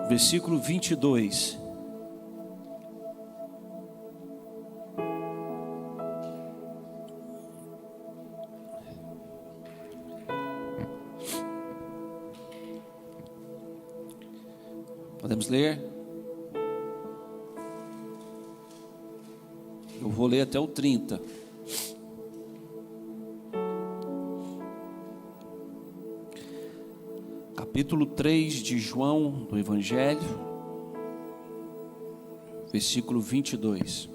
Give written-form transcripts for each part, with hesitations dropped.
versículo 22. Podemos ler? Eu vou ler até o 30. Capítulo 3 de João, do Evangelho, versículo 22.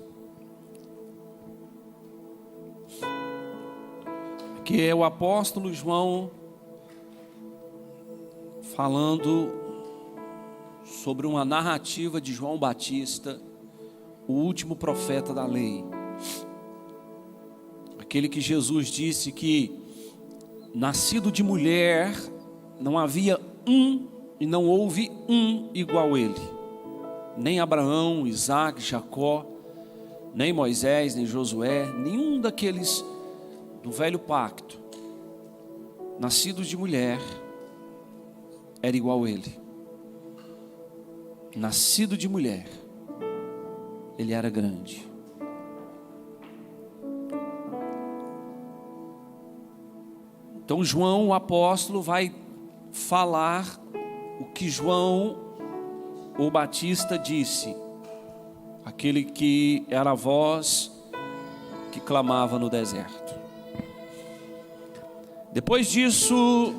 Aqui é o apóstolo João falando sobre uma narrativa de João Batista, o último profeta da lei. Aquele que Jesus disse que, nascido de mulher, não havia um e não houve um igual a ele. Nem Abraão, Isaac, Jacó, nem Moisés, nem Josué, nenhum daqueles do velho pacto, nascidos de mulher, era igual a ele. Nascido de mulher, ele era grande. Então João, o apóstolo, vai falar o que João, o Batista, disse. Aquele que era a voz que clamava no deserto. Depois disso,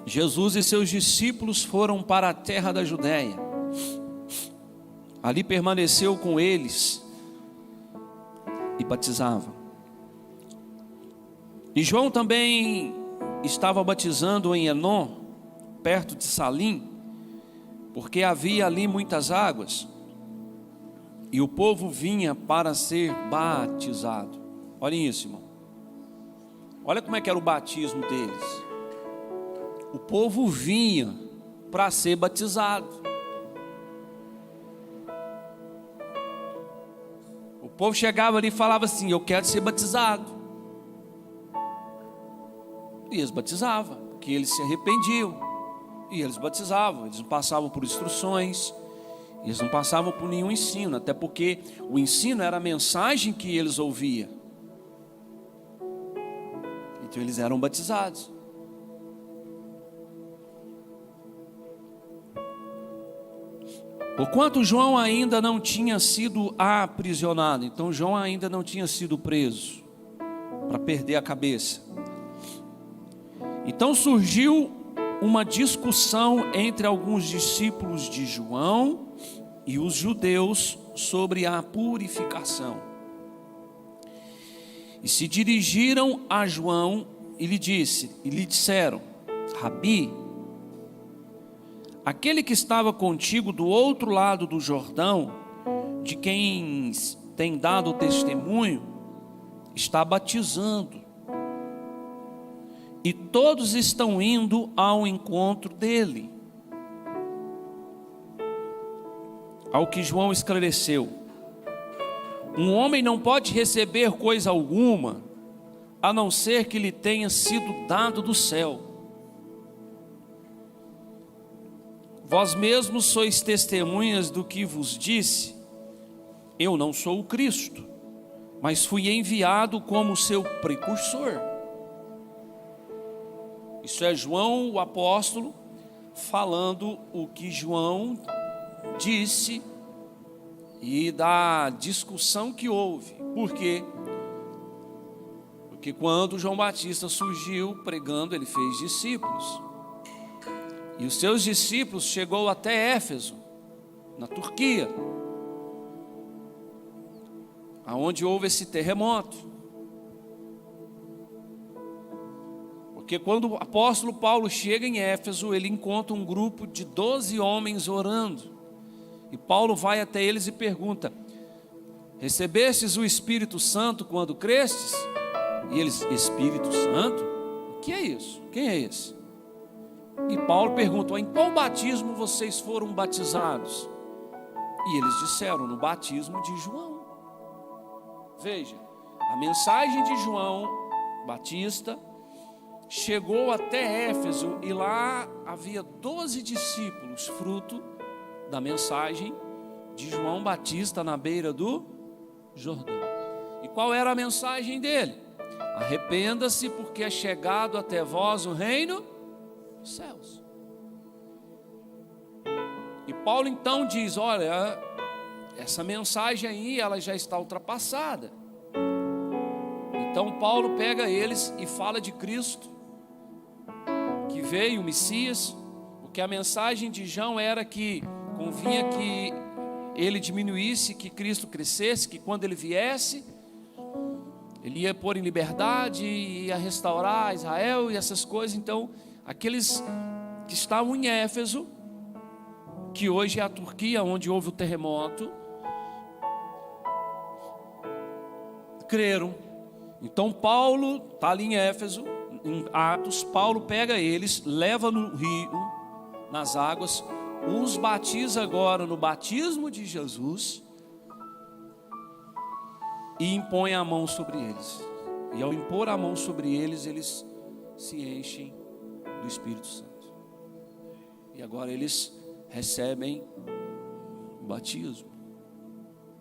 Jesus e seus discípulos foram para a terra da Judéia. Ali permaneceu com eles e batizava. E João também estava batizando em Enom, perto de Salim, porque havia ali muitas águas, e o povo vinha para ser batizado. Olhem isso, irmão. Olha como é que era o batismo deles. O povo vinha para ser batizado. O povo chegava ali e falava assim: eu quero ser batizado. E eles batizavam, porque eles se arrependiam. E eles batizavam, eles não passavam por instruções, eles não passavam por nenhum ensino, até porque o ensino era a mensagem que eles ouviam. Então eles eram batizados. Porquanto João ainda não tinha sido aprisionado, então João ainda não tinha sido preso, para perder a cabeça. Então surgiu uma discussão entre alguns discípulos de João e os judeus sobre a purificação. E se dirigiram a João e lhe disseram: Rabi, aquele que estava contigo do outro lado do Jordão, de quem tem dado testemunho, está batizando, e todos estão indo ao encontro dele. Ao que João esclareceu: um homem não pode receber coisa alguma, a não ser que lhe tenha sido dado do céu. Vós mesmos sois testemunhas do que vos disse. Eu não sou o Cristo, mas fui enviado como seu precursor. Isso é João, o apóstolo, falando o que João disse e da discussão que houve. Por quê? Porque quando João Batista surgiu pregando, ele fez discípulos. E os seus discípulos chegou até Éfeso, na Turquia, aonde houve esse terremoto. Porque quando o apóstolo Paulo chega em Éfeso, ele encontra um grupo de 12 homens orando. E Paulo vai até eles e pergunta: recebestes o Espírito Santo quando crestes? E eles: Espírito Santo? O que é isso? Quem é esse? E Paulo pergunta: em qual batismo vocês foram batizados? E eles disseram: no batismo de João. Veja, a mensagem de João Batista chegou até Éfeso, e lá havia 12 discípulos, fruto da mensagem de João Batista na beira do Jordão. E qual era a mensagem dele? Arrependa-se, porque é chegado até vós o reino dos céus. E Paulo então diz: olha, essa mensagem aí, ela já está ultrapassada. Então Paulo pega eles e fala de Cristo, que veio o Messias, porque a mensagem de João era que convinha que ele diminuísse, que Cristo crescesse, que quando ele viesse, ele ia pôr em liberdade, ia restaurar Israel e essas coisas. Então, aqueles que estavam em Éfeso, que hoje é a Turquia, onde houve o terremoto, creram. Então Paulo está ali em Éfeso, em Atos. Paulo pega eles, leva no rio, nas águas, os batiza agora no batismo de Jesus e impõe a mão sobre eles. E ao impor a mão sobre eles, eles se enchem do Espírito Santo. E agora eles recebem o batismo.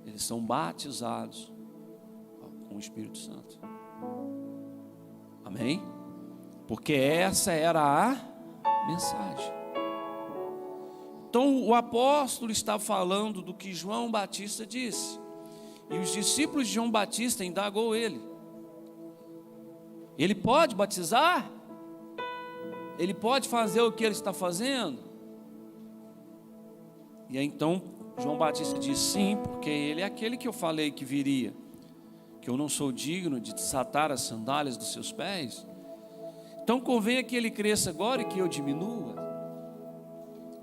Eles são batizados com o Espírito Santo. Amém? Porque essa era a mensagem. Então o apóstolo está falando do que João Batista disse. E os discípulos de João Batista indagou ele: ele pode batizar? Ele pode fazer o que ele está fazendo? E aí então João Batista diz: sim, porque ele é aquele que eu falei que viria, que eu não sou digno de desatar as sandálias dos seus pés. Então convenha que ele cresça agora e que eu diminua.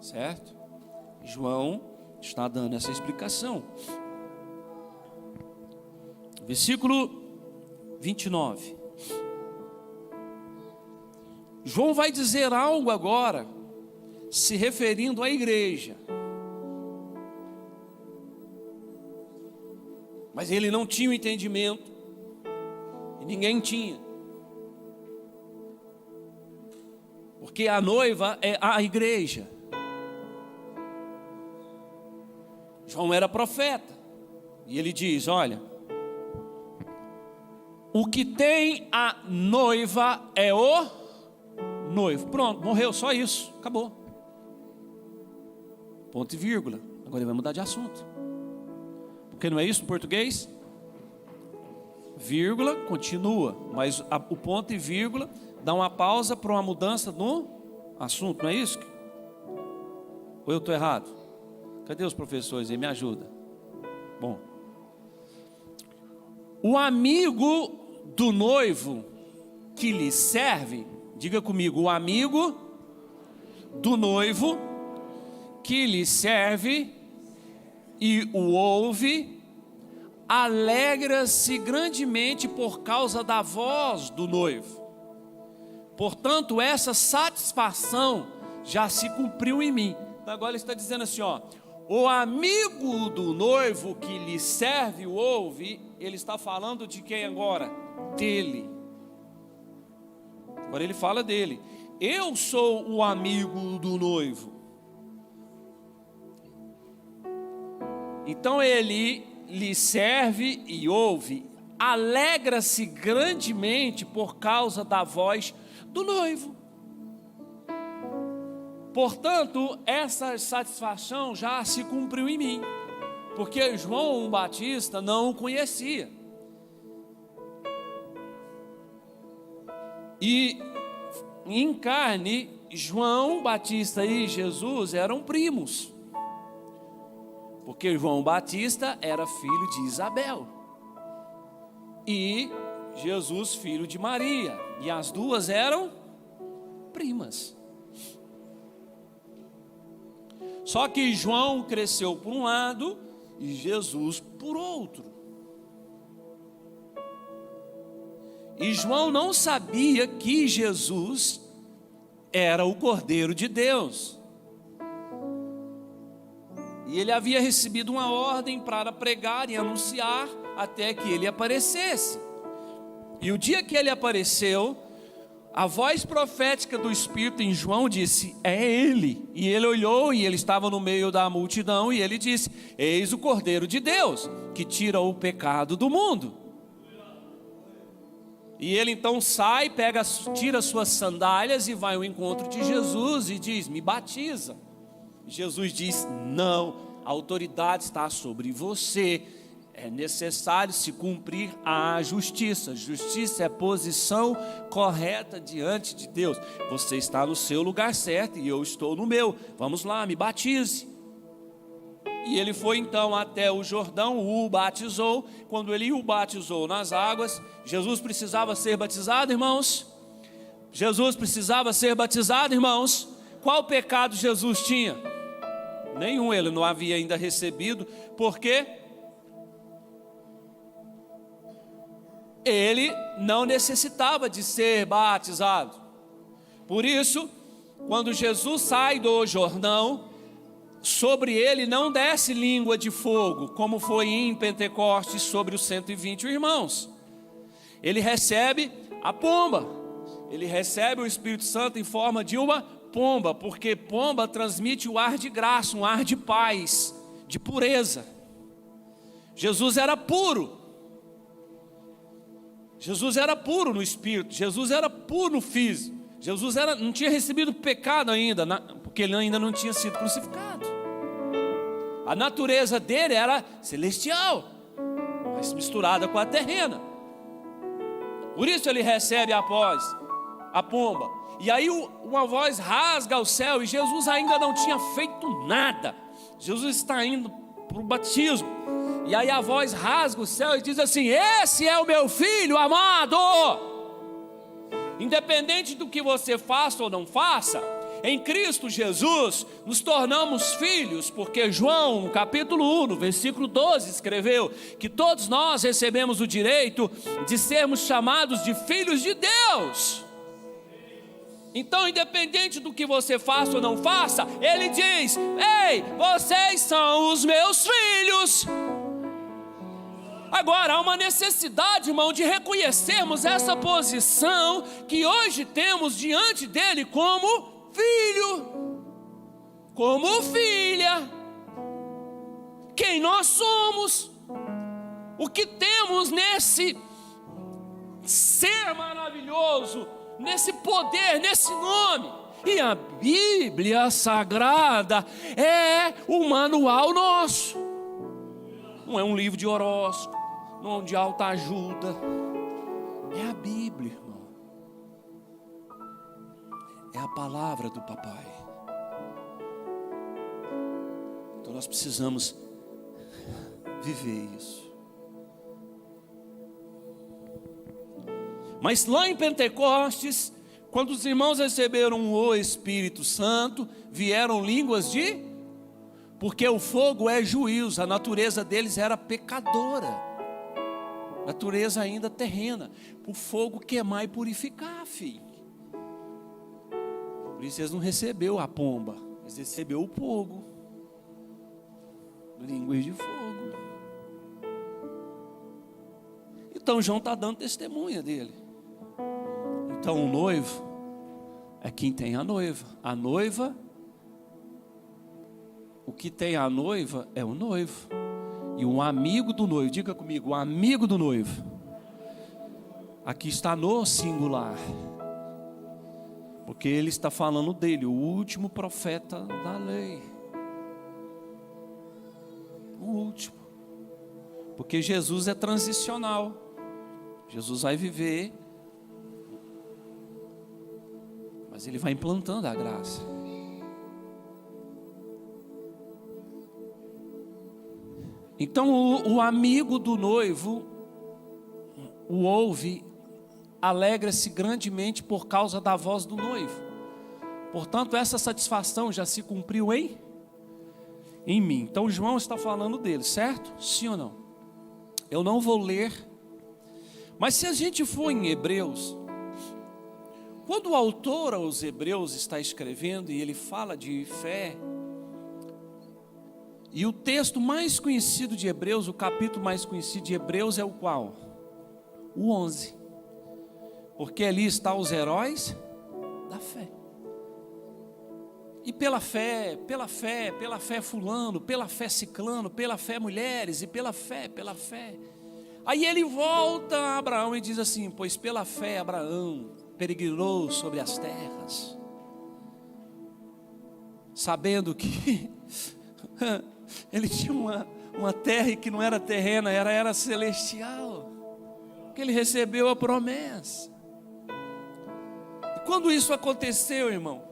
Certo? João está dando essa explicação. Versículo 29. João vai dizer algo agora, se referindo à igreja. Mas ele não tinha o entendimento, e ninguém tinha. Porque a noiva é a igreja. João era profeta, e ele diz: olha, o que tem a noiva é o noivo. Pronto, morreu, só isso, acabou. Ponto e vírgula. Agora ele vai mudar de assunto. Porque não é isso no português? Vírgula, continua. Mas o ponto e vírgula dá uma pausa para uma mudança no assunto, não é isso? Ou eu estou errado? Cadê os professores aí? Me ajuda. Bom. O amigo do noivo que lhe serve, diga comigo, o amigo do noivo que lhe serve e o ouve, alegra-se grandemente por causa da voz do noivo. Portanto, essa satisfação já se cumpriu em mim. Então agora ele está dizendo assim, ó: o amigo do noivo que lhe serve e o ouve. Ele está falando de quem agora? Dele. Agora ele fala dele. Eu sou o amigo do noivo. Então ele lhe serve e ouve, alegra-se grandemente por causa da voz do noivo. Portanto, essa satisfação já se cumpriu em mim, porque João Batista não o conhecia. E em carne, João Batista e Jesus eram primos, porque João Batista era filho de Isabel e Jesus filho de Maria, e as duas eram primas. Só que João cresceu por um lado e Jesus por outro. E João não sabia que Jesus era o Cordeiro de Deus. E ele havia recebido uma ordem para pregar e anunciar até que ele aparecesse. E o dia que ele apareceu, A voz profética do Espírito em João disse: é ele. E ele olhou e ele estava no meio da multidão e ele disse: eis o Cordeiro de Deus, que tira o pecado do mundo. E ele então sai, tira suas sandálias e vai ao encontro de Jesus e diz: me batiza. Jesus diz: não, a autoridade está sobre você. É necessário se cumprir a justiça. Justiça é posição correta diante de Deus. Você está no seu lugar certo e eu estou no meu. Vamos lá, me batize. E ele foi então até o Jordão, o batizou. Quando ele o batizou nas águas, Jesus precisava ser batizado, irmãos? Jesus precisava ser batizado, irmãos? Qual pecado Jesus tinha? Nenhum, ele não havia ainda recebido. Por quê? Ele não necessitava de ser batizado. Por isso, quando Jesus sai do Jordão, sobre ele não desce língua de fogo, como foi em Pentecostes sobre os 120 irmãos. Ele recebe a pomba. Ele recebe o Espírito Santo em forma de uma pomba, porque pomba transmite o ar de graça, um ar de paz, de pureza. Jesus era puro. Jesus era puro no espírito, Jesus era puro no físico. Jesus não tinha recebido pecado ainda, porque ele ainda não tinha sido crucificado. A natureza dele era celestial, mas misturada com a terrena. Por isso ele recebe a pomba. E aí uma voz rasga o céu, e Jesus ainda não tinha feito nada. Jesus está indo para o batismo. E aí a voz rasga o céu e diz assim: esse é o meu filho amado. Independente do que você faça ou não faça, em Cristo Jesus nos tornamos filhos, porque João, no capítulo 1, no versículo 12, escreveu que todos nós recebemos o direito de sermos chamados de filhos de Deus. Então, independente do que você faça ou não faça, ele diz: ei, vocês são os meus filhos. Agora, há uma necessidade, irmão, de reconhecermos essa posição que hoje temos diante dele como filho, como filha. Quem nós somos, o que temos nesse ser maravilhoso, nesse poder, nesse nome. E a Bíblia Sagrada é o manual nosso. Não é um livro de horóscopo, não é um de alta ajuda. É a Bíblia, irmão. É a palavra do papai. Então nós precisamos viver isso. Mas lá em Pentecostes, quando os irmãos receberam o Espírito Santo, vieram línguas de... Porque o fogo é juízo, a natureza deles era pecadora, natureza ainda terrena. O fogo queimar e purificar, filho. Por isso eles não receberam a pomba, eles receberam o fogo, línguas de fogo. Então João está dando testemunha dele. Então o noivo é quem tem a noiva. A noiva, o que tem a noiva é o noivo. E um amigo do noivo, diga comigo, um amigo do noivo. Aqui está no singular. Porque ele está falando dele, o último profeta da lei. O último. Porque Jesus é transicional. Jesus vai viver, mas ele vai implantando a graça. Então o amigo do noivo o ouve, alegra-se grandemente por causa da voz do noivo. Portanto, essa satisfação já se cumpriu em mim. Então João está falando dele, certo? Sim ou não? Eu não vou ler, mas se a gente for em Hebreus, quando o autor aos Hebreus está escrevendo e ele fala de fé, e o texto mais conhecido de Hebreus, o capítulo mais conhecido de Hebreus é o qual? O 11. Porque ali estão os heróis da fé. E pela fé fulano, pela fé ciclano, pela fé mulheres, e pela fé. Aí ele volta a Abraão e diz assim: pois pela fé Abraão peregrinou sobre as terras, sabendo que ele tinha uma terra que não era terrena, era celestial, que ele recebeu a promessa. E quando isso aconteceu, irmão,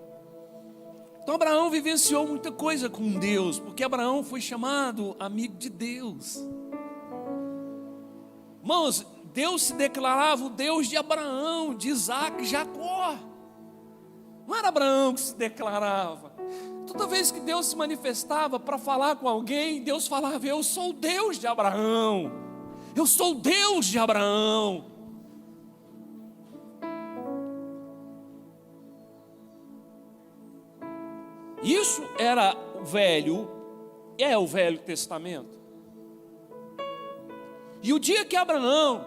então Abraão vivenciou muita coisa com Deus, porque Abraão foi chamado amigo de Deus. Irmãos, Deus se declarava o Deus de Abraão, de Isaac e Jacó. Não era Abraão que se declarava. Toda vez que Deus se manifestava para falar com alguém, Deus falava: eu sou o Deus de Abraão, eu sou o Deus de Abraão. Isso era o Velho Testamento. E o dia que Abraão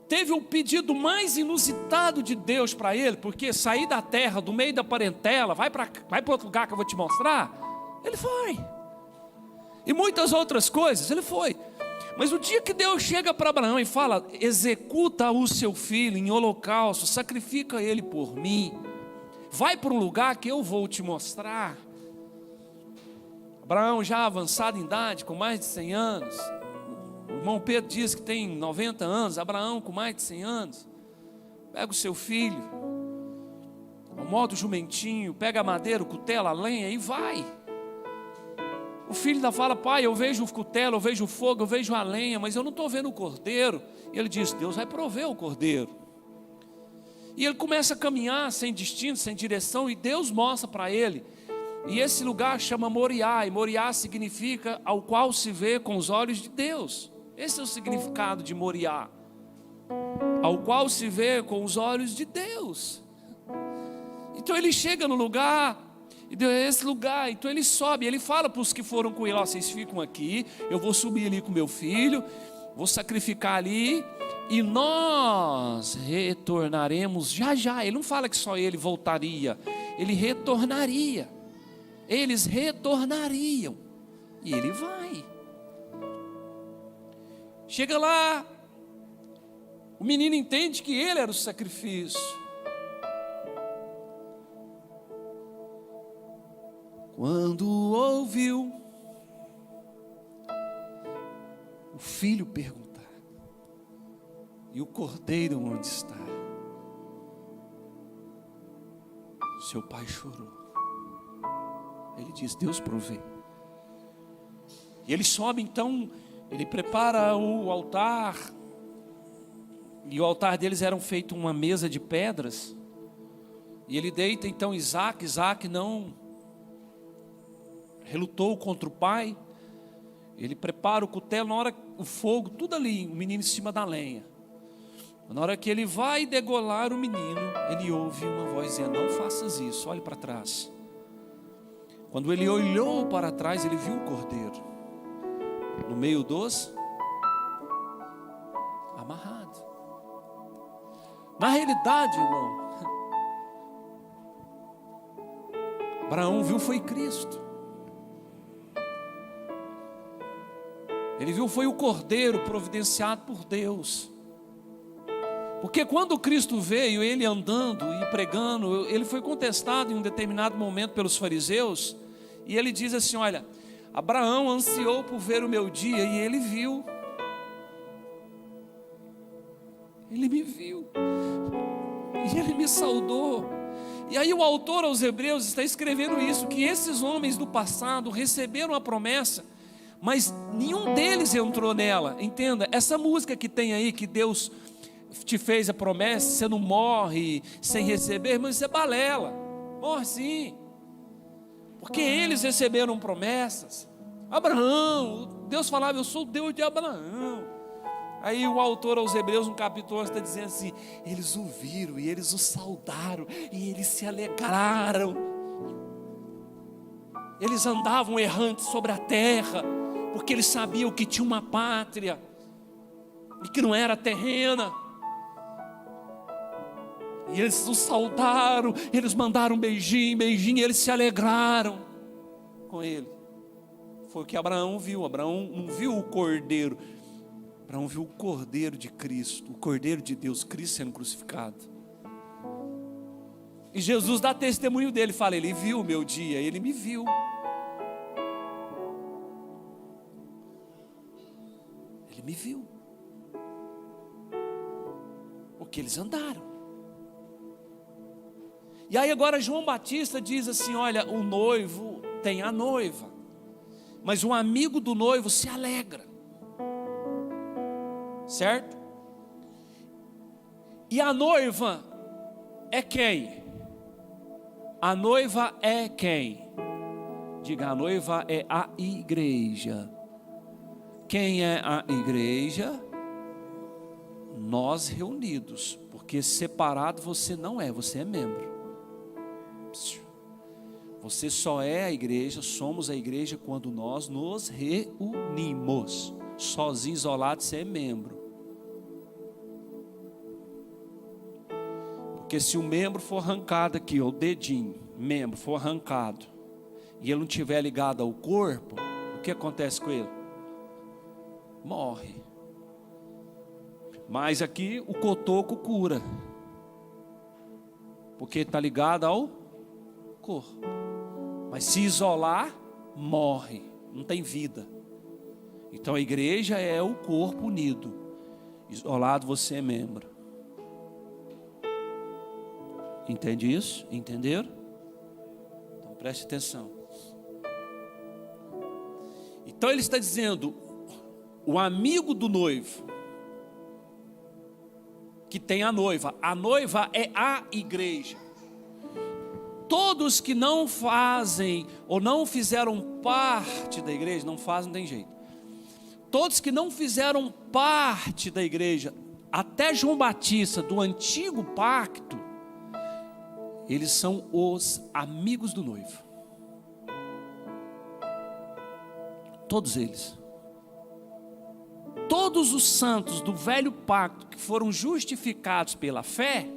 teve o pedido mais inusitado de Deus para ele, porque sair da terra, do meio da parentela, vai para outro lugar que eu vou te mostrar, ele foi. E muitas outras coisas, ele foi. Mas o dia que Deus chega para Abraão e fala: executa o seu filho em holocausto, sacrifica ele por mim, vai para um lugar que eu vou te mostrar. Abraão já avançado em idade, com mais de 100 anos. O irmão Pedro diz que tem 90 anos. Abraão com mais de 100 anos. Pega o seu filho, almoda o jumentinho, pega a madeira, o cutelo, a lenha e vai. O filho ainda fala: pai, eu vejo o cutelo, eu vejo o fogo, eu vejo a lenha, mas eu não estou vendo o cordeiro. E ele diz: Deus vai prover o cordeiro. E ele começa a caminhar sem destino, sem direção, e Deus mostra para ele. E esse lugar chama Moriá, e Moriá significa ao qual se vê com os olhos de Deus. Esse é o significado de Moriá, ao qual se vê com os olhos de Deus. Então ele chega no lugar, e Deus é esse lugar. Então ele sobe, ele fala para os que foram com ele: ó, vocês ficam aqui, eu vou subir ali com meu filho, vou sacrificar ali, e nós retornaremos já. Ele não fala que só ele voltaria, ele retornaria. Eles retornariam. E ele vai. Chega lá, o menino entende que ele era o sacrifício. Quando ouviu o filho perguntar: e o cordeiro onde está? Seu pai chorou. Ele diz: Deus provê. E ele sobe então, ele prepara o altar. E o altar deles era feito uma mesa de pedras. E ele deita então Isaac. Isaac não relutou contra o pai. Ele prepara o cutelo, na hora o fogo, tudo ali, o menino em cima da lenha. Na hora que ele vai degolar o menino, ele ouve uma voz dizendo: não faças isso, olhe para trás. Quando ele olhou para trás, ele viu o cordeiro no meio dos amarrado. Na realidade, irmão, Abraão viu foi Cristo. Ele viu foi o cordeiro providenciado por Deus. Porque quando Cristo veio, ele andando e pregando, ele foi contestado em um determinado momento pelos fariseus. E ele diz assim: olha, Abraão ansiou por ver o meu dia e ele viu. Ele me viu. E ele me saudou. E aí o autor aos Hebreus está escrevendo isso, que esses homens do passado receberam a promessa, mas nenhum deles entrou nela. Entenda, essa música que tem aí, que Deus te fez a promessa, você não morre sem receber, mas isso é balela. Morre sim. Porque eles receberam promessas. Abraão, Deus falava: eu sou o Deus de Abraão. Aí o autor aos Hebreus no capítulo 11 está dizendo assim: eles o viram e eles o saudaram e eles se alegraram. Eles andavam errantes sobre a terra, porque eles sabiam que tinha uma pátria e que não era terrena. E eles o saudaram, eles mandaram um beijinho, beijinho, e eles se alegraram com ele. Foi o que Abraão viu. Abraão não viu o cordeiro, Abraão viu o cordeiro de Cristo, o cordeiro de Deus, Cristo sendo crucificado. E Jesus dá testemunho dele, fala, ele viu o meu dia, ele me viu. Ele me viu. Porque eles andaram. E aí agora João Batista diz assim, olha, o noivo tem a noiva, mas um amigo do noivo se alegra. Certo? E a noiva é quem? A noiva é quem? Diga, a noiva é a igreja. Quem é a igreja? Nós reunidos, porque separado você não é, você é membro. Você só é a igreja, somos a igreja quando nós nos reunimos. Sozinho, isolado, você é membro. Porque se o membro for arrancado aqui, o dedinho, membro for arrancado, e ele não estiver ligado ao corpo, o que acontece com ele? Morre. Mas aqui o cotoco cura, porque está ligado ao corpo. Mas se isolar, morre, não tem vida. Então a igreja é o corpo unido. Isolado você é membro. Entende isso? Entenderam? Então preste atenção. Então ele está dizendo, o amigo do noivo, que tem a noiva é a igreja. Todos que não fazem ou não fizeram parte da igreja, não fazem, não tem jeito. Todos que não fizeram parte da igreja, até João Batista do antigo pacto, eles são os amigos do noivo. Todos eles. Todos os santos do velho pacto que foram justificados pela fé,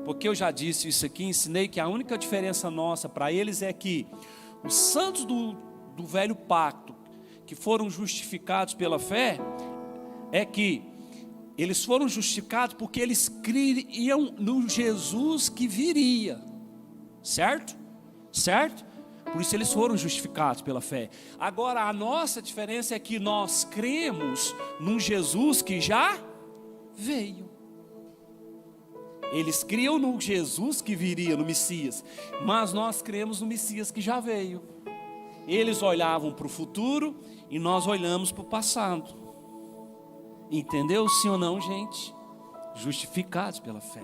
porque eu já disse isso aqui, ensinei que a única diferença nossa para eles é que os santos do velho pacto que foram justificados pela fé, é que eles foram justificados porque eles criam no Jesus que viria, certo? Certo? Por isso eles foram justificados pela fé. Agora a nossa diferença é que nós cremos num Jesus que já veio. Eles criam no Jesus que viria, no Messias, mas nós cremos no Messias que já veio. Eles olhavam para o futuro e nós olhamos para o passado. Entendeu sim ou não, gente? Justificados pela fé.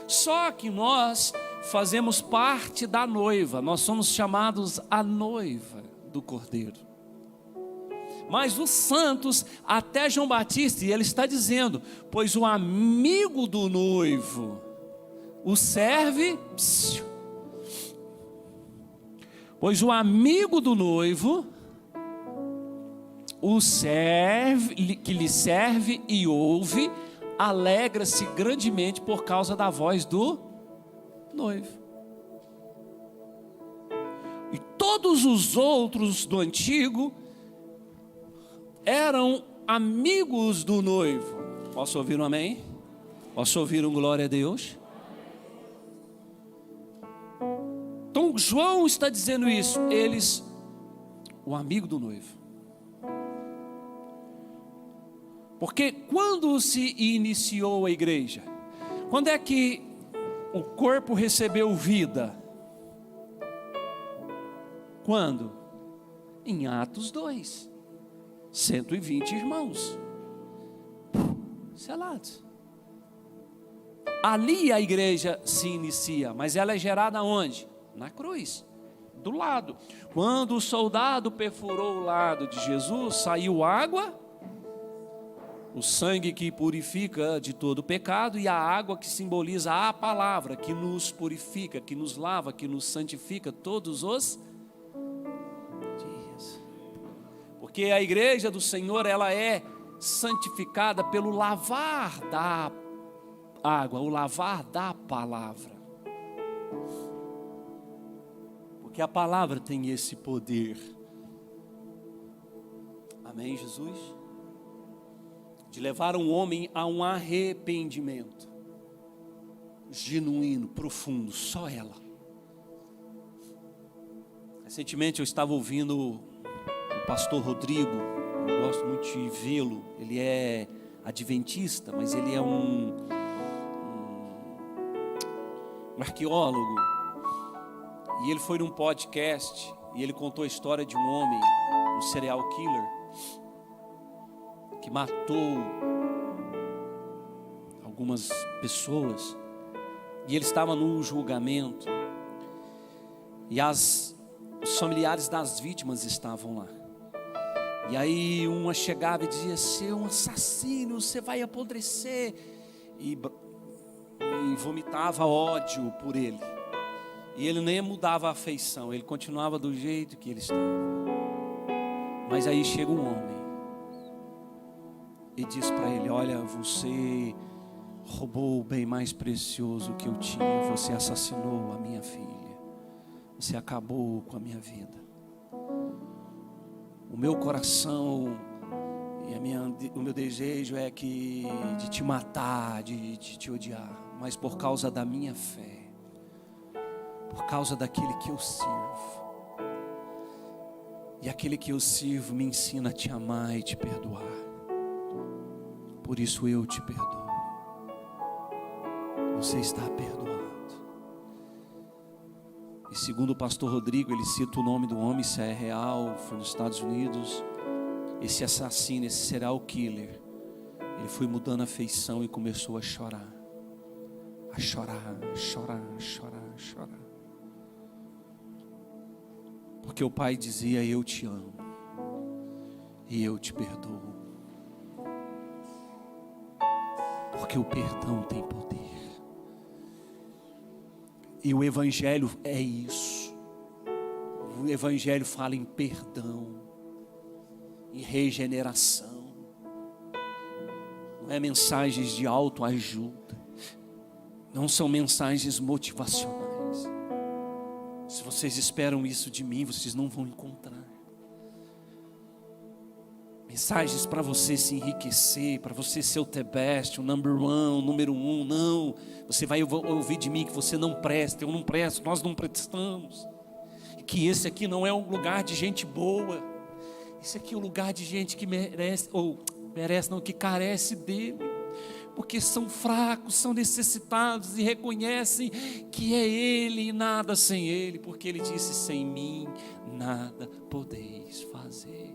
Só que nós fazemos parte da noiva, nós somos chamados a noiva do Cordeiro. Mas os santos, até João Batista, e ele está dizendo, pois o amigo do noivo o serve, pois o amigo do noivo o serve, que lhe serve e ouve, alegra-se grandemente por causa da voz do noivo. E todos os outros do antigo eram amigos do noivo. Posso ouvir um amém? Posso ouvir um glória a Deus? Então João está dizendo isso, eles, o amigo do noivo. Porque quando se iniciou a igreja? Quando é que o corpo recebeu vida? Quando? Em Atos 2. 120 irmãos selados. Ali a igreja se inicia, mas ela é gerada onde? Na cruz, do lado. Quando o soldado perfurou o lado de Jesus, saiu água, o sangue que purifica de todo pecado, e a água que simboliza a palavra, que nos purifica, que nos lava, que nos santifica todos os dias. Porque a igreja do Senhor, ela é santificada pelo lavar da água, o lavar da palavra. Porque a palavra tem esse poder. Amém, Jesus? De levar um homem a um arrependimento genuíno, profundo, só ela. Recentemente eu estava ouvindo o pastor Rodrigo, eu gosto muito de vê-lo, ele é adventista, mas ele é um arqueólogo, e ele foi num podcast, e ele contou a história de um homem, um serial killer, que matou algumas pessoas, e ele estava no julgamento, e os familiares das vítimas estavam lá. E aí uma chegava e dizia: você é um assassino, você vai apodrecer, e vomitava ódio por ele, e ele nem mudava a afeição, ele continuava do jeito que ele estava. Mas aí chega um homem e diz para ele: olha, você roubou o bem mais precioso que eu tinha, você assassinou a minha filha, você acabou com a minha vida. O meu coração e o meu desejo é de te matar, de te odiar, mas por causa da minha fé, por causa daquele que eu sirvo, e aquele que eu sirvo me ensina a te amar e te perdoar, por isso eu te perdoo. Você está perdoado. E segundo o pastor Rodrigo, ele cita o nome do homem, se é real, foi nos Estados Unidos. Esse assassino, esse serial killer, ele foi mudando a feição e começou a chorar. A chorar, chorar, chorar, chorar. Porque o pai dizia: eu te amo e eu te perdoo. Porque o perdão tem poder. E o Evangelho é isso. O Evangelho fala em perdão, em regeneração. Não é mensagens de autoajuda. Não são mensagens motivacionais. Se vocês esperam isso de mim, vocês não vão encontrar. Mensagens para você se enriquecer, para você ser o the best, o number one, o número um. Não, você vai ouvir de mim que você não presta, eu não presto, nós não prestamos. E que esse aqui não é um lugar de gente boa. Esse aqui é um lugar de gente que merece, que carece dele. Porque são fracos, são necessitados e reconhecem que é Ele e nada sem Ele. Porque Ele disse: sem mim nada podeis fazer.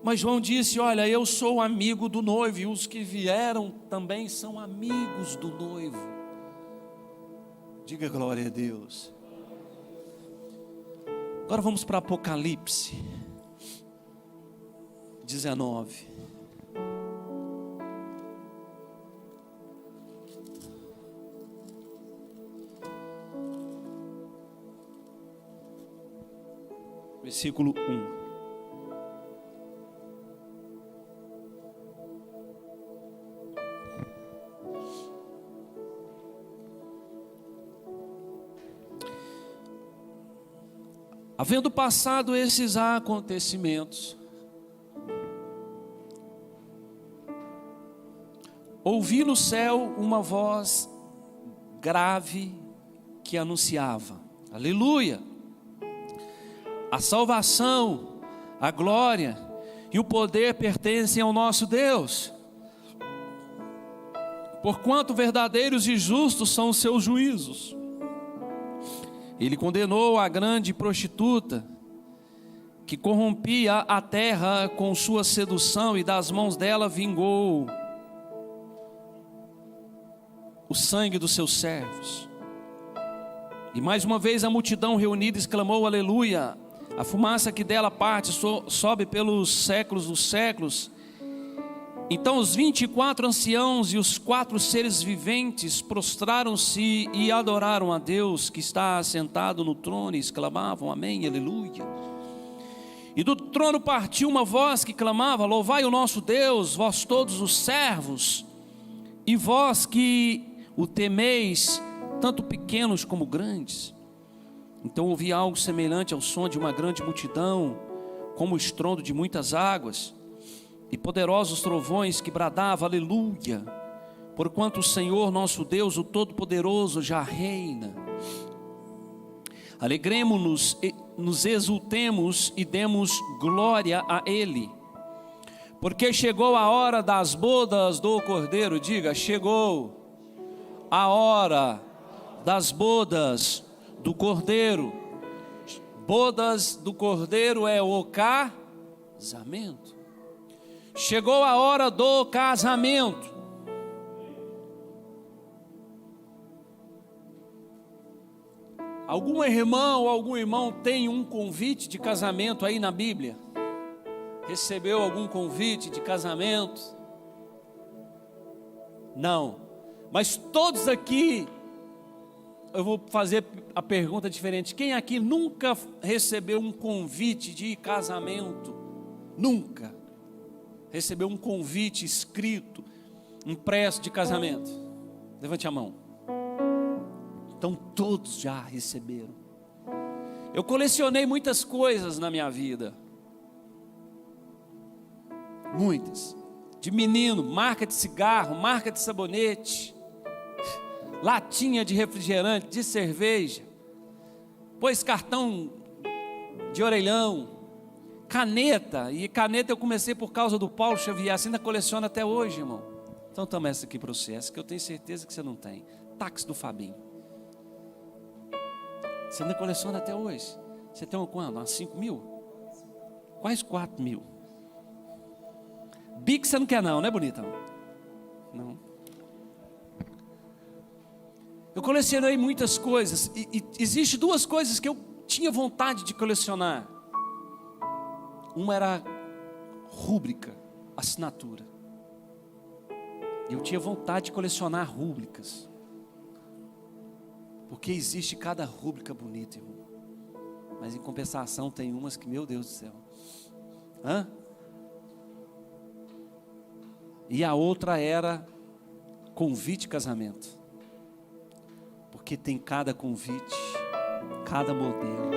Mas João disse: olha, eu sou amigo do noivo, e os que vieram também são amigos do noivo. Diga glória a Deus. Agora vamos para Apocalipse 19. Versículo 1. Havendo passado esses acontecimentos, ouvi no céu uma voz grave que anunciava: aleluia! A salvação, a glória e o poder pertencem ao nosso Deus, porquanto verdadeiros e justos são os seus juízos. Ele condenou a grande prostituta, que corrompia a terra com sua sedução, e das mãos dela vingou o sangue dos seus servos. E mais uma vez a multidão reunida exclamou: aleluia! A fumaça que dela parte sobe pelos séculos dos séculos. Então os 24 anciãos e os 4 seres viventes prostraram-se e adoraram a Deus que está assentado no trono, e exclamavam: amém, aleluia. E do trono partiu uma voz que clamava: louvai o nosso Deus, vós todos os servos, e vós que o temeis, tanto pequenos como grandes. Então ouvi algo semelhante ao som de uma grande multidão, como o estrondo de muitas águas, e poderosos trovões que bradavam: aleluia, porquanto o Senhor nosso Deus, o Todo-Poderoso, já reina. Alegremo-nos, nos exultemos e demos glória a Ele, porque chegou a hora das bodas do Cordeiro. Diga: chegou a hora das bodas do Cordeiro. Bodas do Cordeiro é o casamento. Chegou a hora do casamento. Algum irmão ou algum irmão tem um convite de casamento aí na Bíblia? Recebeu algum convite de casamento? Não. Mas todos aqui, eu vou fazer a pergunta diferente. Quem aqui nunca recebeu um convite de casamento? Nunca recebeu um convite escrito, impresso de casamento? Levante a mão. Então todos já receberam. Eu colecionei muitas coisas na minha vida. Muitas. De menino, marca de cigarro, marca de sabonete, latinha de refrigerante, de cerveja, pôs cartão de orelhão, caneta. E caneta eu comecei por causa do Paulo Xavier. Você ainda coleciona até hoje, irmão. Então toma essa aqui para você, essa que eu tenho certeza que você não tem. Táxi do Fabinho. Você ainda coleciona até hoje. Você tem uma quando? Umas 5 mil? Quase 4 mil. Bic você não quer não, né, bonita? Não. Eu colecionei muitas coisas. E existe duas coisas que eu tinha vontade de colecionar. Uma era rúbrica, assinatura. Eu tinha vontade de colecionar rúbricas. Porque existe cada rúbrica bonita, irmão. Mas em compensação tem umas que, meu Deus do céu. Hã? E a outra era convite de casamento. Porque tem cada convite, cada modelo.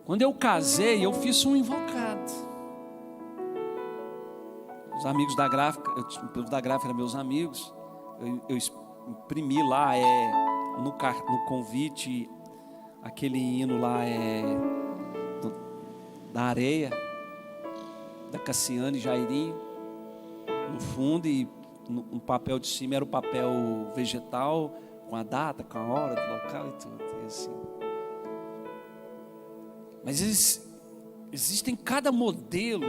Quando eu casei, eu fiz um invocado. Os amigos da gráfica, os da gráfica eram meus amigos. Eu imprimi lá no convite aquele hino lá da areia, da Cassiane e Jairinho, no fundo, e no papel de cima era o papel vegetal, com a data, com a hora do local e tudo, e assim. Mas existem cada modelo,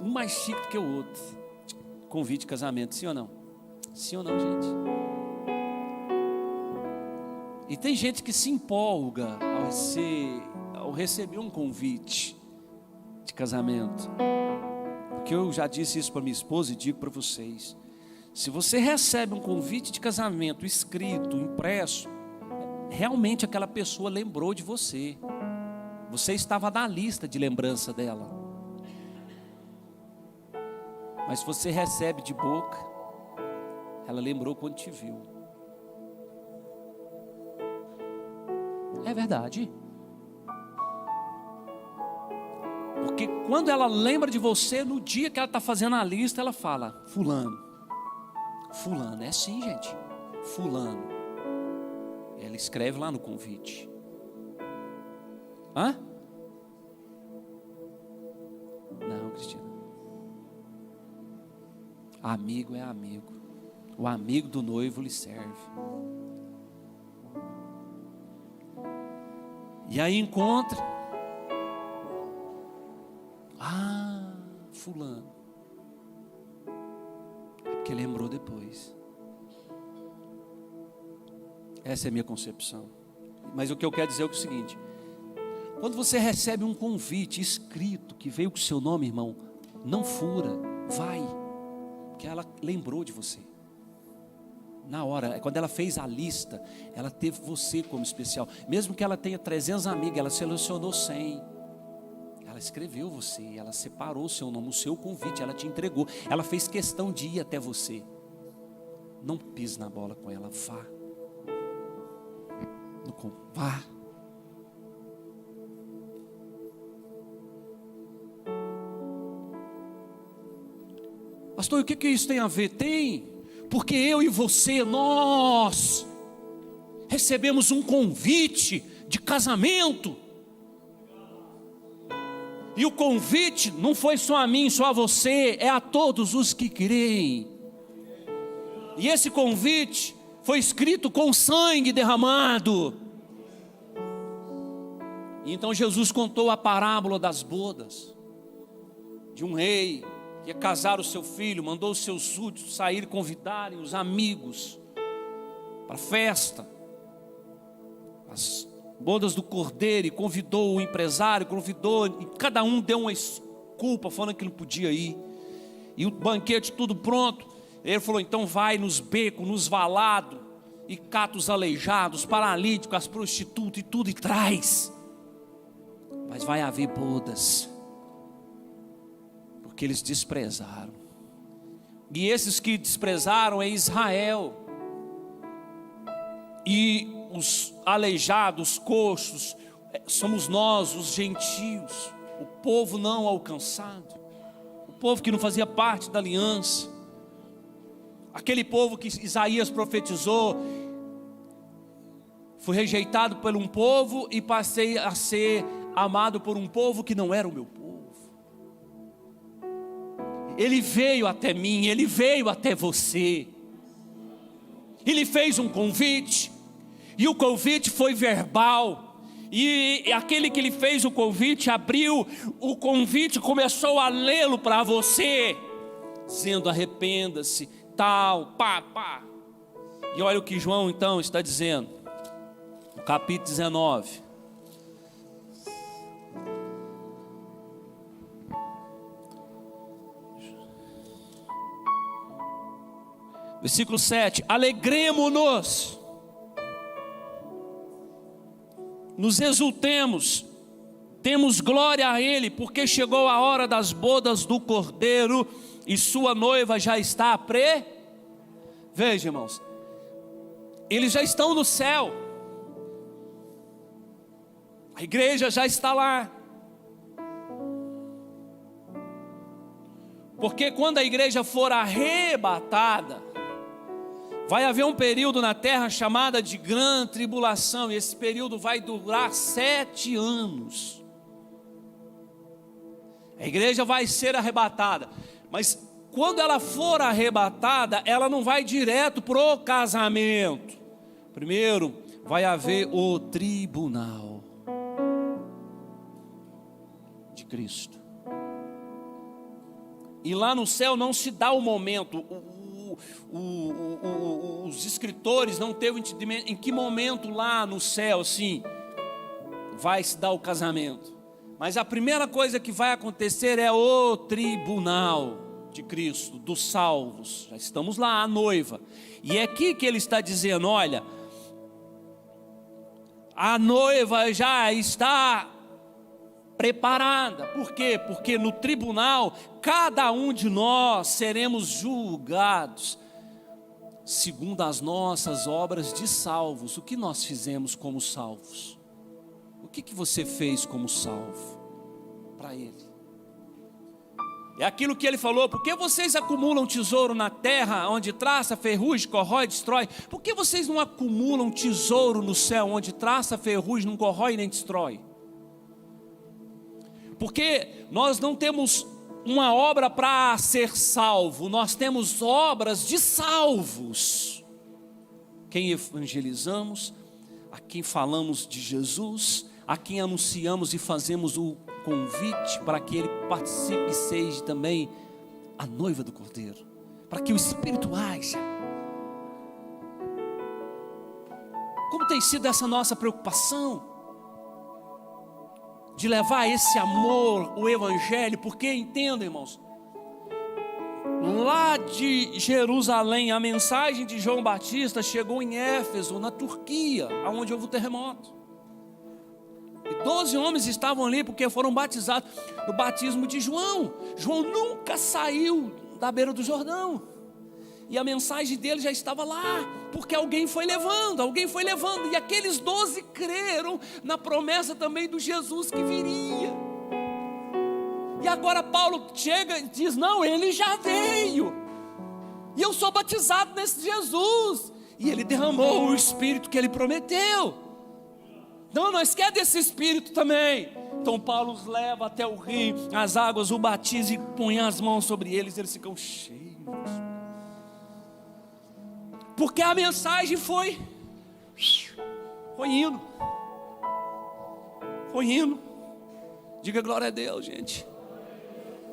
um mais chique do que o outro, de convite de casamento, sim ou não? Sim ou não, gente? E tem gente que se empolga ao receber um convite de casamento. Porque eu já disse isso para minha esposa e digo para vocês: se você recebe um convite de casamento escrito, impresso, realmente aquela pessoa lembrou de você. Você estava na lista de lembrança dela. Mas se você recebe de boca, ela lembrou quando te viu. É verdade. Porque quando ela lembra de você, no dia que ela está fazendo a lista, ela fala: fulano. Fulano, é sim, gente. Fulano. Ela escreve lá no convite. Hã? Não, Cristina. Amigo é amigo. O amigo do noivo lhe serve. E aí encontra. Fulano. É porque lembrou depois. Essa é a minha concepção. Mas o que eu quero dizer é o seguinte: quando você recebe um convite escrito que veio com o seu nome, irmão, não fura, vai, porque ela lembrou de você. Na hora, quando ela fez a lista, ela teve você como especial. Mesmo que ela tenha 300 amigas, ela selecionou 100. Ela escreveu você, ela separou o seu nome, o seu convite, ela te entregou. Ela fez questão de ir até você. Não pise na bola com ela, vá. Vá. Pastor, o que isso tem a ver? Tem. Porque eu e você, nós recebemos um convite de casamento. E o convite não foi só a mim, só a você, é a todos os que creem. E esse convite foi escrito com sangue derramado. E então Jesus contou a parábola das bodas, de um rei que ia casar o seu filho, mandou os seus súditos sair e convidarem os amigos para a festa, as bodas do cordeiro, e convidou o empresário, e cada um deu uma desculpa, falando que não podia ir, e o banquete tudo pronto. Ele falou, então vai nos becos, nos valados, e cata os aleijados, paralíticos, as prostitutas e tudo, e traz. Mas vai haver bodas, porque eles desprezaram. E esses que desprezaram é Israel. E os aleijados, coxos, somos nós, os gentios, o povo não alcançado, o povo que não fazia parte da aliança, aquele povo que Isaías profetizou: fui rejeitado por um povo e passei a ser amado por um povo que não era o meu povo. Ele veio até mim, ele veio até você, ele fez um convite, e o convite foi verbal, e aquele que lhe fez o convite, abriu o convite, começou a lê-lo para você, dizendo: arrependa-se, tal, pá. E olha o que João então está dizendo, no capítulo 19, versículo 7, alegremo-nos, nos exultemos, demos glória a Ele, porque chegou a hora das bodas do Cordeiro, e sua noiva já está Veja, irmãos, eles já estão no céu, a igreja já está lá, porque quando a igreja for arrebatada, vai haver um período na terra chamada de grande tribulação, e esse período vai durar 7 anos. A igreja vai ser arrebatada, mas quando ela for arrebatada, ela não vai direto para o casamento. Primeiro vai haver o tribunal de Cristo, e lá no céu não se dá o momento. Os escritores não teve entendimento em que momento lá no céu assim vai se dar o casamento. Mas a primeira coisa que vai acontecer é o tribunal de Cristo, dos salvos. Já estamos lá, a noiva. E é aqui que ele está dizendo: olha, a noiva já está preparada. Por quê? Porque no tribunal, cada um de nós seremos julgados segundo as nossas obras de salvos. O que nós fizemos como salvos? O que você fez como salvo para Ele? É aquilo que Ele falou: por que vocês acumulam tesouro na terra, onde traça, ferrugem, corrói, destrói? Por que vocês não acumulam tesouro no céu, onde traça, ferrugem, não corrói nem destrói? Porque nós não temos uma obra para ser salvo, nós temos obras de salvos. Quem evangelizamos, a quem falamos de Jesus, a quem anunciamos e fazemos o convite para que ele participe e seja também a noiva do Cordeiro, para que o Espírito haja. Como tem sido essa nossa preocupação de levar esse amor, o Evangelho? Porque entendam, irmãos, lá de Jerusalém, a mensagem de João Batista chegou em Éfeso, na Turquia, onde houve o terremoto. E 12 homens estavam ali porque foram batizados no batismo de João. João nunca saiu da beira do Jordão. E a mensagem dele já estava lá, porque alguém foi levando. E aqueles 12 creram na promessa também do Jesus que viria. E agora Paulo chega e diz: não, ele já veio. E eu sou batizado nesse Jesus. E ele derramou o Espírito que ele prometeu. Não, nós queremos desse Espírito também. Então Paulo os leva até o rio, as águas o batiza e põe as mãos sobre eles. Eles ficam cheios. Porque a mensagem foi indo. Diga glória a Deus, gente.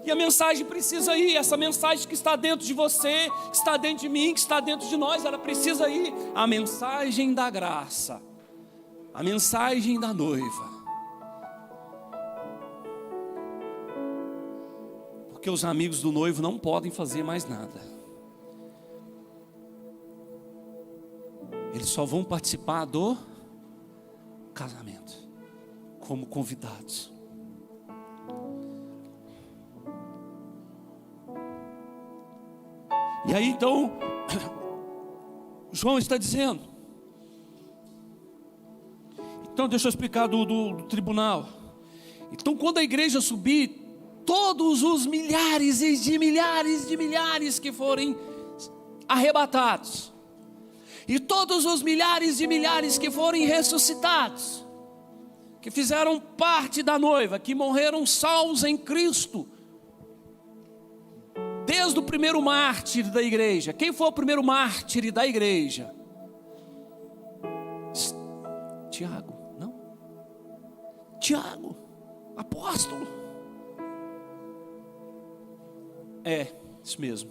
E a mensagem precisa ir. Essa mensagem que está dentro de você, que está dentro de mim, que está dentro de nós, ela precisa ir. A mensagem da graça, a mensagem da noiva. Porque os amigos do noivo não podem fazer mais nada. Eles só vão participar do casamento como convidados. E aí então João está dizendo. Então deixa eu explicar do tribunal. Então quando a igreja subir, todos os milhares e de milhares que forem arrebatados, e todos os milhares de milhares que forem ressuscitados, que fizeram parte da noiva, que morreram salvos em Cristo, desde o primeiro mártir da igreja. Quem foi o primeiro mártir da igreja? Tiago, não? Tiago, apóstolo. É, isso mesmo.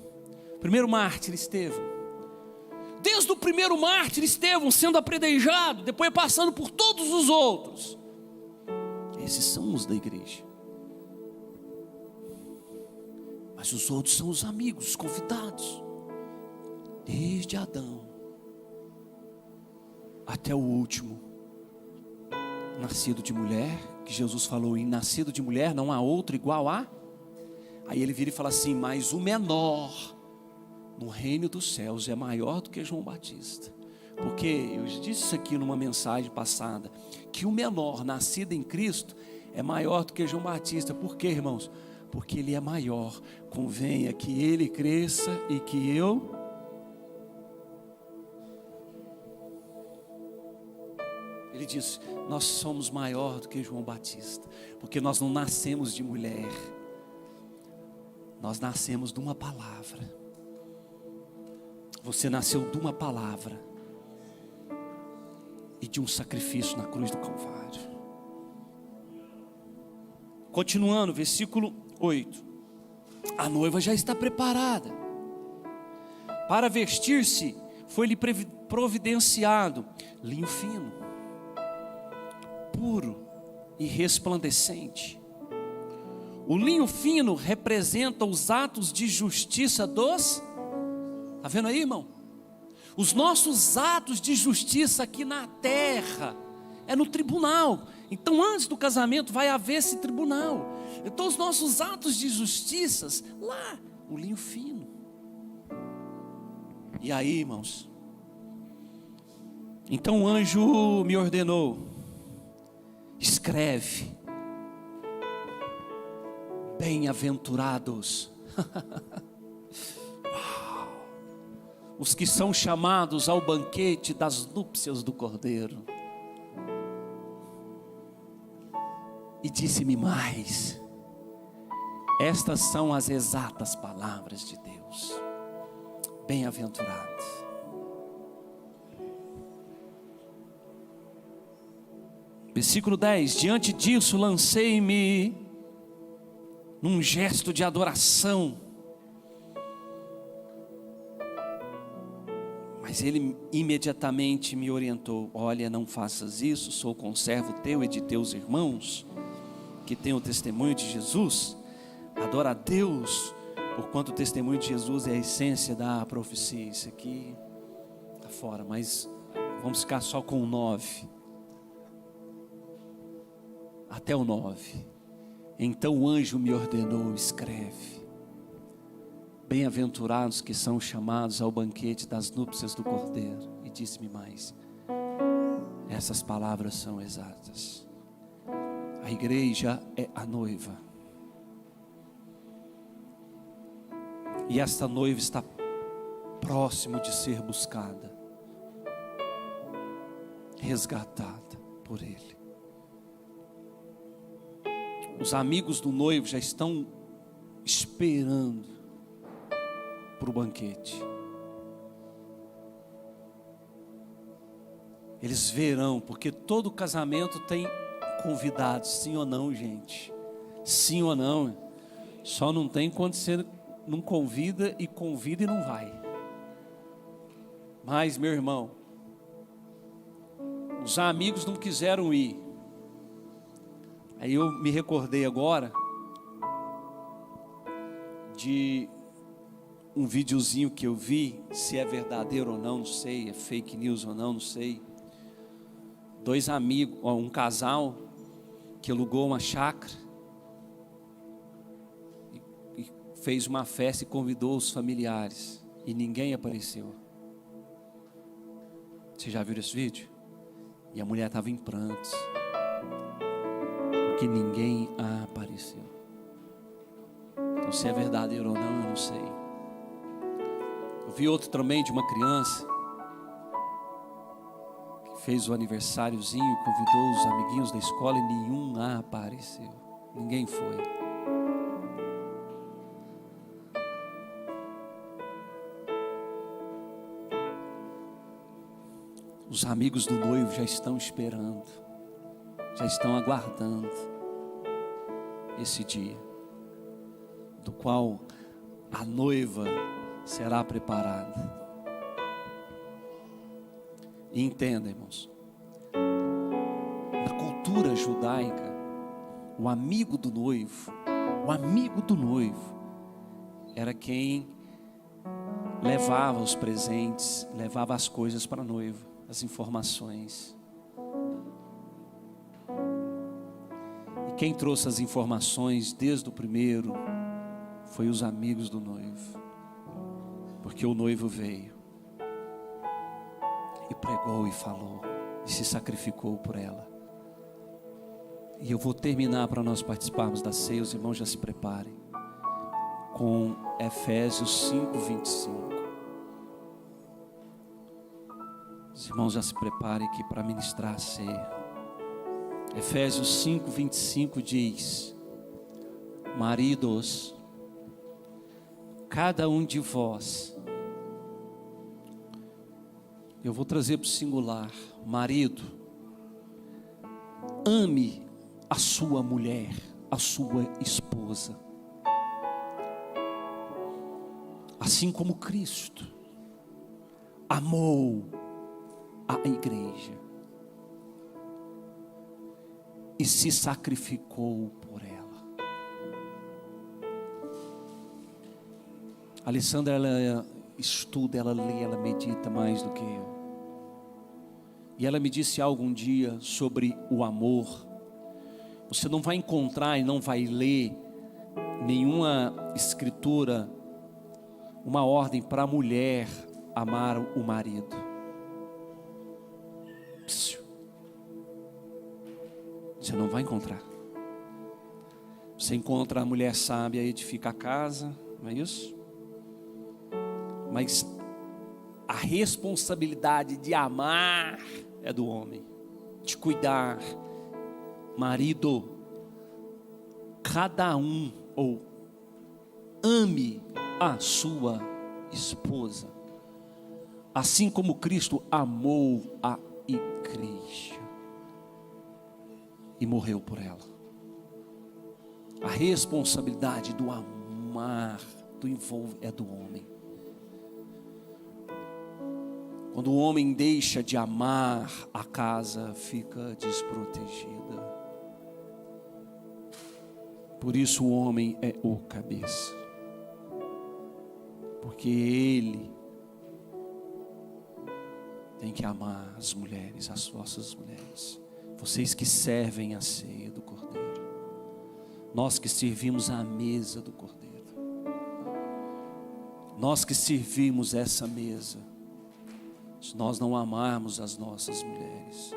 Primeiro mártir, Estevão. Desde o primeiro mártir, Estevão, sendo apedrejado, depois passando por todos os outros. Esses são os da igreja. Mas os outros são os amigos, os convidados. Desde Adão até o último, nascido de mulher, que Jesus falou: em nascido de mulher não há outro igual a. Aí ele vira e fala assim: mas o menor no reino dos céus é maior do que João Batista. Porque eu disse isso aqui numa mensagem passada, que o menor nascido em Cristo é maior do que João Batista. Por quê, irmãos? Porque ele é maior. Convenha que ele cresça e que eu. Ele diz: nós somos maior do que João Batista, porque nós não nascemos de mulher, nós nascemos de uma palavra. Você nasceu de uma palavra e de um sacrifício na cruz do Calvário. Continuando, versículo 8. A noiva já está preparada. Para vestir-se, foi-lhe providenciado linho fino, puro e resplandecente. O linho fino representa os atos de justiça dos... Está vendo aí, irmão? Os nossos atos de justiça aqui na terra é no tribunal. Então antes do casamento vai haver esse tribunal. Então os nossos atos de justiça lá, o linho fino. E aí, irmãos, então o anjo me ordenou: escreve: bem-aventurados os que são chamados ao banquete das núpcias do Cordeiro. E disse-me mais: estas são as exatas palavras de Deus. Bem-aventurados. Versículo 10: diante disso lancei-me num gesto de adoração. Mas ele imediatamente me orientou: olha, não faças isso, sou conservo teu e de teus irmãos, que têm o testemunho de Jesus. Adora a Deus Porquanto o testemunho de Jesus é a essência da profecia. Isso aqui está fora, mas vamos ficar só com o 9. Até o 9. Então o anjo me ordenou: escreve: bem-aventurados que são chamados ao banquete das núpcias do Cordeiro. E disse-me mais: essas palavras são exatas. A igreja é a noiva, e esta noiva está próximo de ser buscada, resgatada por Ele. Os amigos do noivo já estão esperando para o banquete. Eles verão, porque todo casamento tem convidados, sim ou não, gente? Sim ou não? Só não tem quando você não convida e não vai. Mas, meu irmão, os amigos não quiseram ir. Aí eu me recordei agora de um videozinho que eu vi, se é verdadeiro ou não, não sei, é fake news ou não, não sei. 2 amigos, um casal que alugou uma chácara e fez uma festa e convidou os familiares, e ninguém apareceu. Você já viu esse vídeo? E a mulher estava em prantos, porque ninguém apareceu. Então, se é verdadeiro ou não, eu não sei. Eu vi outro também de uma criança que fez o aniversáriozinho, convidou os amiguinhos da escola e nenhum apareceu. Ninguém foi. Os amigos do noivo já estão esperando, já estão aguardando esse dia, do qual a noiva será preparada. E entenda, irmãos, na cultura judaica, o amigo do noivo era quem levava os presentes, levava as coisas para a noiva, as informações. E quem trouxe as informações desde o primeiro foi os amigos do noivo, porque o noivo veio e pregou e falou e se sacrificou por ela. E eu vou terminar para nós participarmos da ceia. Os irmãos já se preparem com Efésios 5:25. Os irmãos já se preparem aqui para ministrar a ceia. Efésios 5:25 diz: maridos, cada um de vós, eu vou trazer para o singular, marido, ame a sua mulher, a sua esposa, assim como Cristo amou a igreja e se sacrificou por ela. A Alessandra, ela estuda, ela lê, ela medita mais do que eu. E ela me disse algo um dia sobre o amor. Você não vai encontrar e não vai ler nenhuma escritura, uma ordem para a mulher amar o marido. Você não vai encontrar. Você encontra a mulher sábia edifica a casa, não é isso? Mas a responsabilidade de amar é do homem, de cuidar. Marido, cada um, ou ame a sua esposa, assim como Cristo amou a igreja e morreu por ela. A responsabilidade do amar, do envolver, é do homem. Quando o homem deixa de amar, a casa fica desprotegida. Por isso o homem é o cabeça. Porque Ele tem que amar as mulheres, as vossas mulheres. Vocês que servem a ceia do Cordeiro. Nós que servimos à mesa do Cordeiro. Nós que servimos essa mesa. Se nós não amarmos as nossas mulheres,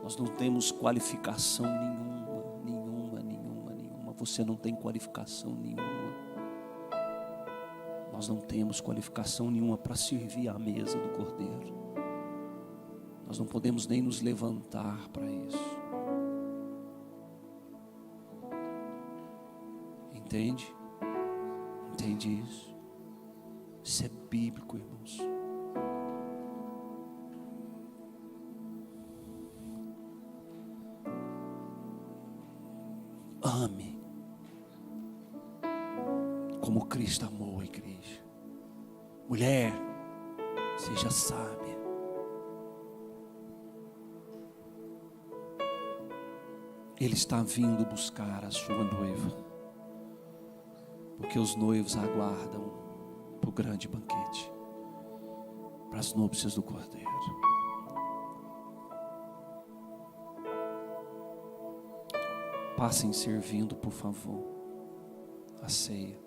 nós não temos qualificação nenhuma. Você não tem qualificação nenhuma. Nós não temos qualificação nenhuma para servir à mesa do Cordeiro. Nós não podemos nem nos levantar para isso. Entende? Entende isso? Isso é bíblico, irmãos. Ame como Cristo amou a igreja. Mulher, seja sábia. Ele está vindo buscar a sua noiva, porque os noivos aguardam para o grande banquete, para as núpcias do Cordeiro. Passem servindo, por favor, a ceia.